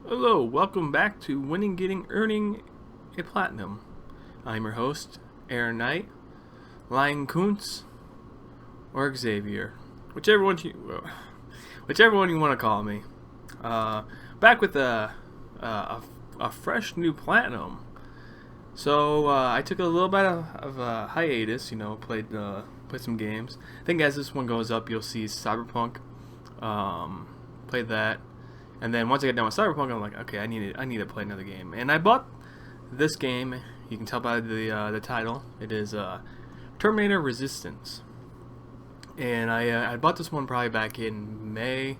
Hello, welcome back to Winning, Getting, Earning a Platinum. I'm your host, Aaron Knight, Lyon Kuntz, or Xavier, whichever one you want to call me. Back with a fresh new platinum. So I took a little bit of a hiatus. Played some games. I think as this one goes up, you'll see Cyberpunk. Played that. And then once I get done with Cyberpunk, I'm like, okay, I need to play another game. And I bought this game. You can tell by the title. It is Terminator Resistance. And I bought this one probably back in May.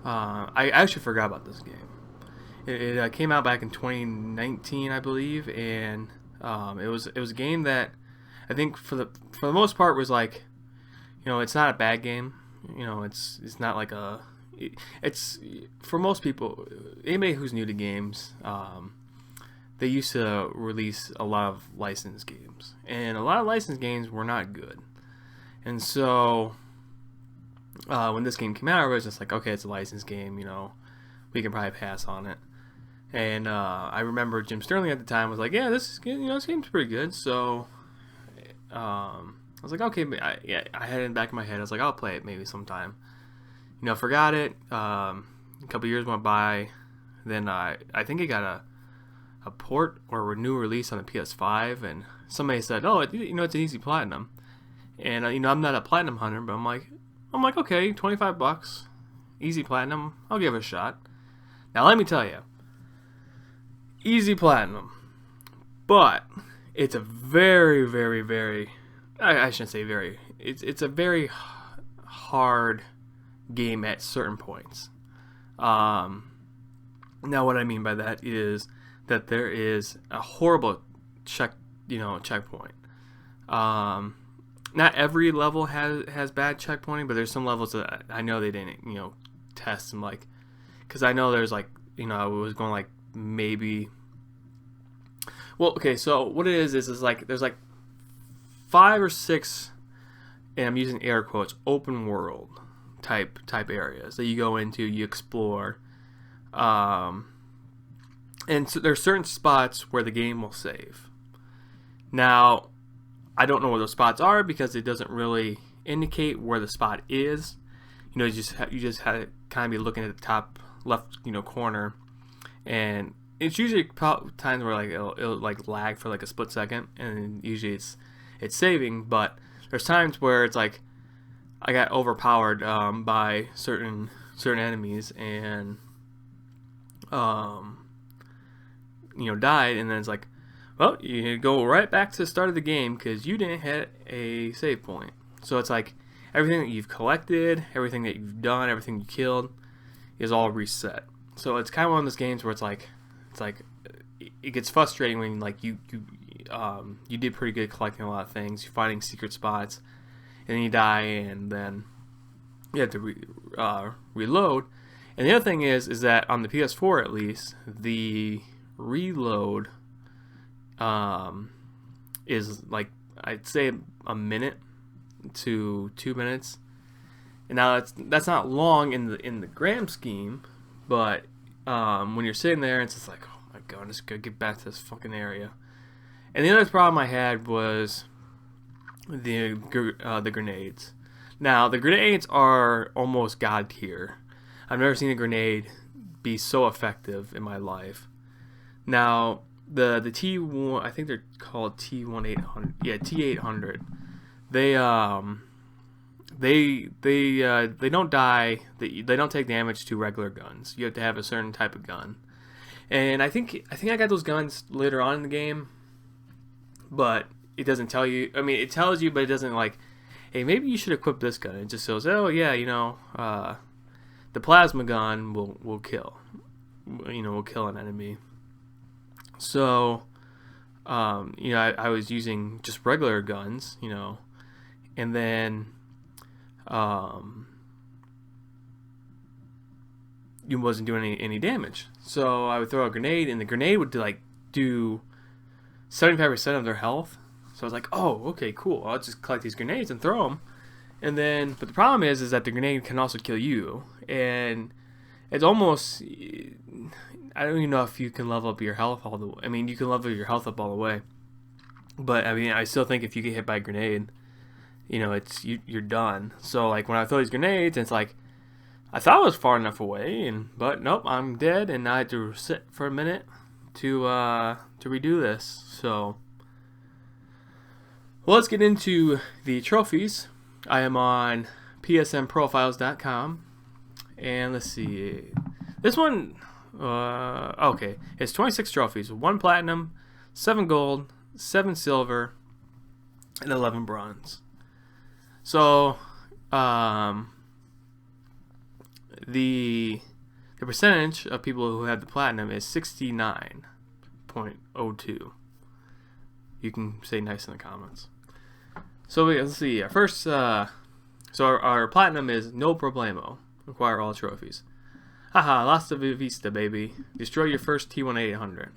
I actually forgot about this game. It came out back in 2019, I believe, and it was a game that I think for the most part was like, it's not a bad game. It's not like it's for most people, anybody who's new to games, they used to release a lot of licensed games, and a lot of licensed games were not good. And so when this game came out, I was just like, okay, it's a licensed game, we can probably pass on it. And I remember Jim Sterling at the time was like, yeah, this game's pretty good. So I was like, okay, I had it in the back of my head. I was like, I'll play it maybe sometime. Forgot it. A couple years went by. Then I think it got a port or a new release on the PS5, and somebody said, oh, it's an easy platinum. And I'm not a platinum hunter, but I'm like, okay, $25, easy platinum. I'll give it a shot. Now let me tell you, easy platinum, but it's a very, very, very, I shouldn't say very. It's a very hard game at certain points. Now what I mean by that is that there is a horrible checkpoint. Not every level has bad checkpointing, but there's some levels that I know they didn't test and because I know there's it was going maybe. Well, okay, so what it is there's 5 or 6, and I'm using air quotes, open world type areas that you go into, you explore, and so there's certain spots where the game will save. Now, I don't know where those spots are because it doesn't really indicate where the spot is. You just have to kind of be looking at the top left corner, and it's usually times where it'll lag for a split second, and usually it's saving. But there's times where it's I got overpowered by certain enemies and died, and then it's well, you go right back to the start of the game because you didn't hit a save point. So it's everything that you've collected, everything that you've done, everything you killed is all reset. So it's kind of one of those games where it gets frustrating when you did pretty good collecting a lot of things, you're finding secret spots, and then you die, and then you have to reload. And the other thing is that on the PS4 at least, the reload is I'd say a minute to 2 minutes. And now that's not long in the grand scheme, but when you're sitting there, it's just oh my god, I'm just gonna get back to this fucking area. And the other problem I had was the grenades. Now the grenades are almost god tier. I've never seen a grenade be so effective in my life. Now the T1, I think they're called T1800. Yeah, T800. They don't die. They don't take damage to regular guns. You have to have a certain type of gun. And I think I got those guns later on in the game, but it doesn't tell you. I mean, it tells you, but it doesn't hey, maybe you should equip this gun. It just says, oh yeah, the plasma gun will kill. Will kill an enemy. So, I was using just regular guns, and then you wasn't doing any damage. So I would throw a grenade, and the grenade would do 75% of their health. So I was like, oh, okay, cool. I'll just collect these grenades and throw them. And then, but the problem is that the grenade can also kill you, and it's almost, I don't even know if you can level up your health all the way. I mean, you can level your health up all the way. But, I mean, I still think if you get hit by a grenade, you know, you're done. So, like, when I throw these grenades, it's like, I thought I was far enough away, but nope, I'm dead, and I had to sit for a minute to redo this. So, well, let's get into the trophies. I am on psnprofiles.com, and let's see. This one, okay, it's 26 trophies, 1 platinum, 7 gold, 7 silver, and 11 bronze. So, the percentage of people who have the platinum is 69.02. You can say nice in the comments. So let's see. First, so our platinum is no problemo. Acquire all trophies. Haha, Hasta Vista, baby. Destroy your first T1800.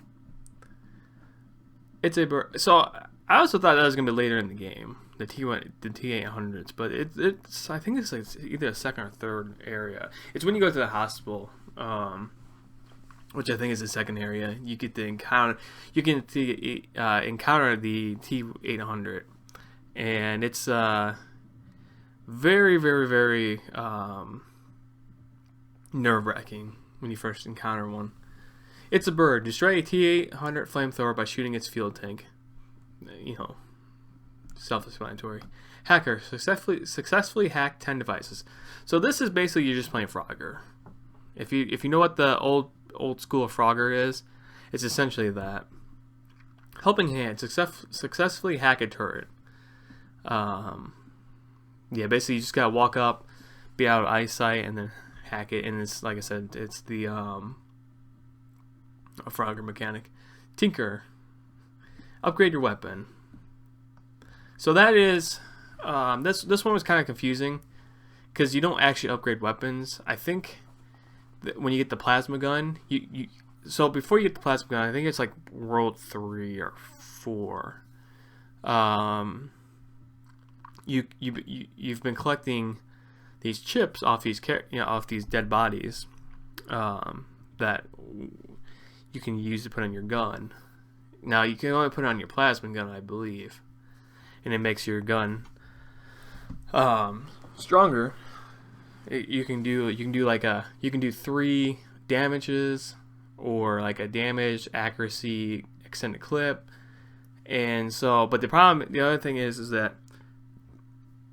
It's a so I also thought that was gonna be later in the game, the T800s, but it's I think it's like either a second or third area. It's when you go to the hospital, which I think is the second area. You get to encounter encounter the T800, and it's very, very, very nerve-wracking when you first encounter one. It's a bird. Destroy a T800 flamethrower by shooting its fuel tank. You know, self-explanatory. Hacker successfully hacked 10 devices. So this is basically you're just playing Frogger. If you know what the old school of Frogger is, it's essentially that. Helping Hand successfully hack a turret. Yeah, basically you just gotta walk up, be out of eyesight, and then hack it. And it's like I said, it's the a Frogger mechanic. Tinker. Upgrade your weapon. So that is this one was kind of confusing because you don't actually upgrade weapons. I think that when you get the plasma gun, so before you get the plasma gun, I think it's like World 3 or 4. You've been collecting these chips off these off these dead bodies that you can use to put on your gun. Now you can only put it on your plasma gun, I believe, and it makes your gun stronger. You can do 3 damages, or like a damage, accuracy, extended clip, and so. But the other thing is that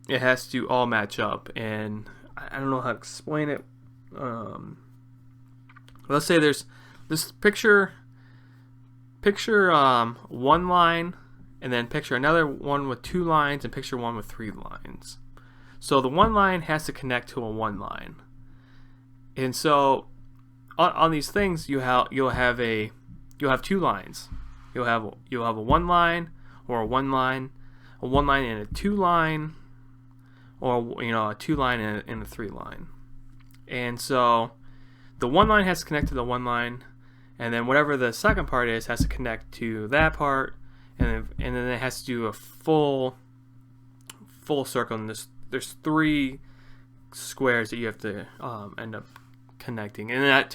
it has to all match up, and I don't know how to explain it. Let's say there's this picture one line, and then picture another one with 2 lines, and picture one with 3 lines. So the one line has to connect to a one line, and so on these things you'll have 2 lines. You'll have a one line, or a one line and a 2 line, or a 2 line and a 3 line. And so the one line has to connect to the one line, and then whatever the second part is has to connect to that part, and then it has to do a full circle. And there's 3 squares that you have to end up connecting. And it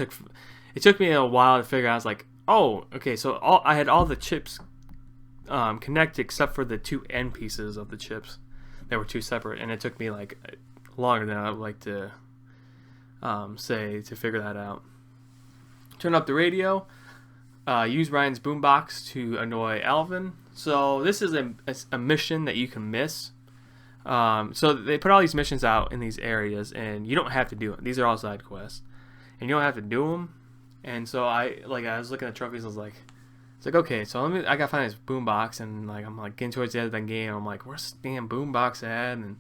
took me a while to figure out. I was like, oh, okay, so I had all the chips connected except for the 2 end pieces of the chips that were 2 separate, and it took me like longer than I would like to say to figure that out. Turn up the radio. Use Ryan's boombox to annoy Alvin. So this is a mission that you can miss. So they put all these missions out in these areas, and you don't have to do it. These are all side quests, and you don't have to do them. And so I was looking at trophies. I was like, it's like, okay, so I gotta find this boombox, and like I'm like getting towards the end of the game. I'm like, where's this damn boombox at? And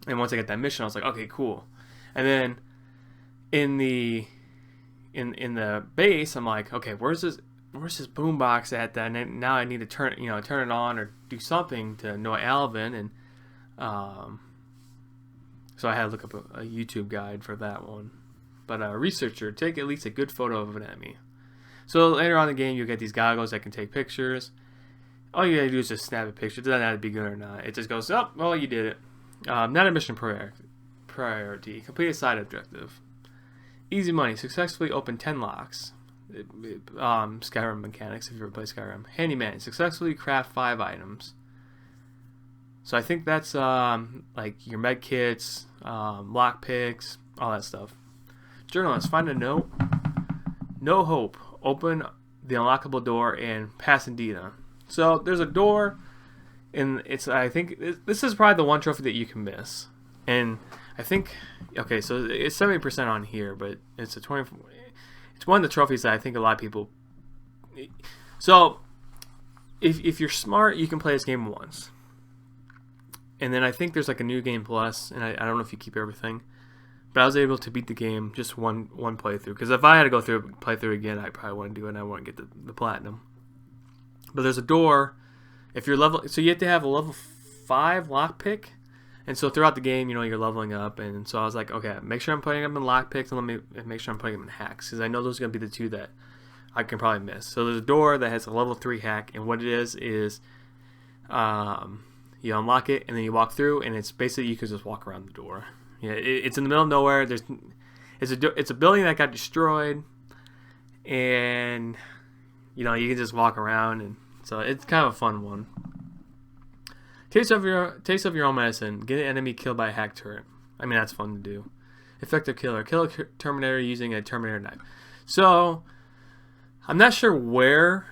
once I get that mission, I was like, okay, cool. And then in the base, I'm like, okay, where's this boombox at? That and now I need to turn it on or do something to annoy Alvin, and so I had to look up a YouTube guide for that one. But researcher, take at least a good photo of an enemy. So later on in the game, you get these goggles that can take pictures. All you gotta do is just snap a picture. It doesn't have to be good or not. It just goes, oh, well, you did it. Not a mission priority. Complete a side objective. Easy money. Successfully opened 10 locks. Skyrim mechanics, if you ever play Skyrim. Handyman. Successfully craft 5 items. So I think that's like your med kits, lock picks, all that stuff. Journalist. Find a note. No hope. Open the unlockable door in Pasadena. So there's a door, and I think this is probably the one trophy that you can miss. And I think, okay, so it's 70% on here, but it's a 20. It's one of the trophies that I think a lot of people. So if you're smart, you can play this game once. And then I think there's like a new game plus, and I don't know if you keep everything. But I was able to beat the game just one playthrough. Because if I had to go through playthrough again, I probably wouldn't do it, and I wouldn't get the platinum. But there's a door. If you're level, so you have to have a level 5 lockpick. And so throughout the game, you're leveling up. And so I was like, okay, make sure I'm putting them in lockpicks, and let me make sure I'm putting them in hacks. Because I know those are going to be the two that I can probably miss. So there's a door that has a level 3 hack. And what it is you unlock it, and then you walk through, and it's basically you can just walk around the door. Yeah, it's in the middle of nowhere. It's a building that got destroyed, and you can just walk around, and so it's kind of a fun one. Taste of your own medicine. Get an enemy killed by a hack turret. I mean, that's fun to do. Effective killer. Kill a Terminator using a Terminator knife. So I'm not sure where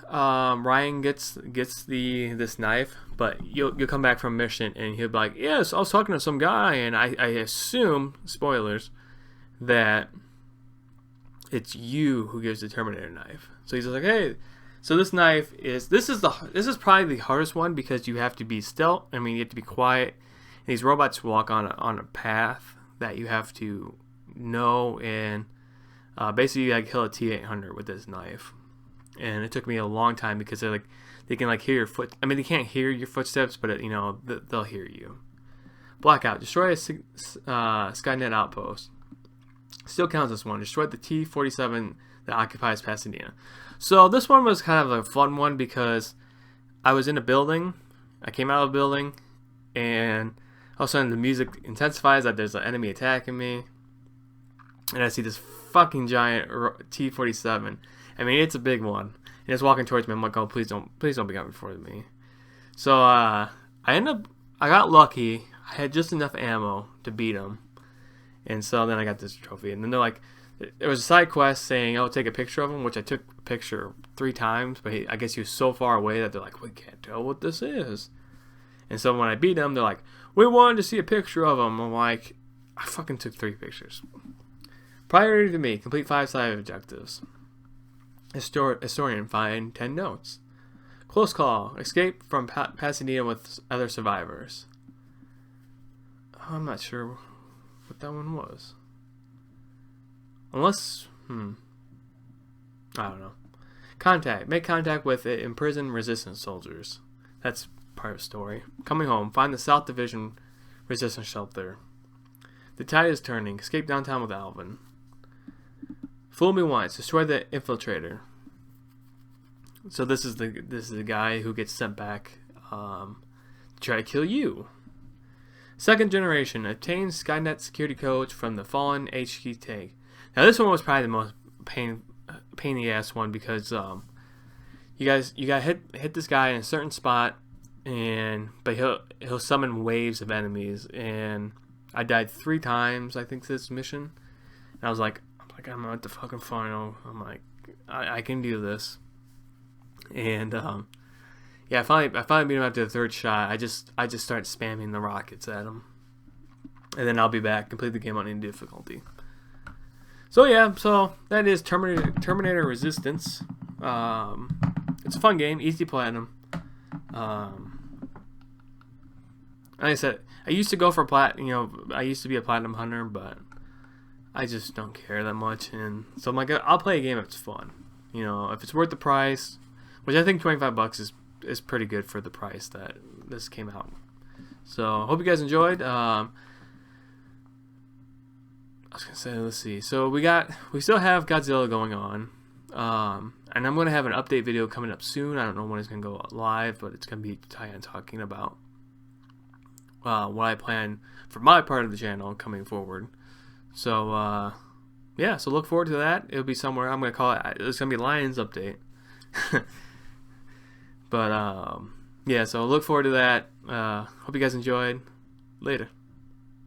Ryan gets this knife, but you'll come back from a mission and he'll be like, yes, I was talking to some guy, and I assume, spoilers, that it's you who gives the Terminator knife. So he's like, hey, so this knife is probably the hardest one, because you have to be stealth. I mean, you have to be quiet, and these robots walk on a path that you have to know, and basically you gotta kill a T-800 with this knife. And it took me a long time, because they can hear your foot. I mean, they can't hear your footsteps, but they'll hear you. Blackout. Destroy a Skynet outpost. Still counts as one. Destroy the T-47 that occupies Pasadena. So this one was kind of a fun one, because I was in a building. I came out of a building, and all of a sudden the music intensifies that there's an enemy attacking me, and I see this fucking giant T-47. I mean, it's a big one, and it's walking towards me. I'm like, oh, please don't be coming before me. So I got lucky. I had just enough ammo to beat him, and so then I got this trophy. And then they're like, there was a side quest saying, oh, take a picture of him, which I took a picture 3 times, but I guess he was so far away that they're like, we can't tell what this is. And so when I beat him, they're like, we wanted to see a picture of him. I'm like, I fucking took 3 pictures. Priority to me, complete 5 side objectives. Historian, find 10 notes. Close call, escape from Pasadena with other survivors. I'm not sure what that one was. Unless, I don't know. Contact, make contact with imprisoned resistance soldiers. That's part of the story. Coming home, find the South Division resistance shelter. The tide is turning, escape downtown with Alvin. Fool me once. Destroy the infiltrator. So this is the guy who gets sent back to try to kill you. Second generation. Obtain Skynet security codes from the fallen HQ tank. Now this one was probably the most pain in the ass one, because you got hit this guy in a certain spot, but he'll summon waves of enemies, and I died 3 times I think this mission, and I was like, I'm at the fucking final. I'm like, I can do this. And yeah, I finally beat him after the 3rd shot. I just started spamming the rockets at him, and then I'll be back, complete the game on any difficulty. So yeah, so that is Terminator Resistance. It's a fun game, easy platinum. Like I said, I used to go for I used to be a platinum hunter, but I just don't care that much, and so I'm like, I'll play a game if it's fun. If it's worth the price, which I think $25 is pretty good for the price that this came out. So hope you guys enjoyed. I was gonna say, let's see. So we still have Godzilla going on, and I'm gonna have an update video coming up soon. I don't know when it's gonna go live, but it's gonna be talking about what I plan for my part of the channel coming forward. So yeah, so look forward to that. It'll be somewhere. I'm gonna call it. It's gonna be Lions update. But yeah, so look forward to that. Hope you guys enjoyed. Later.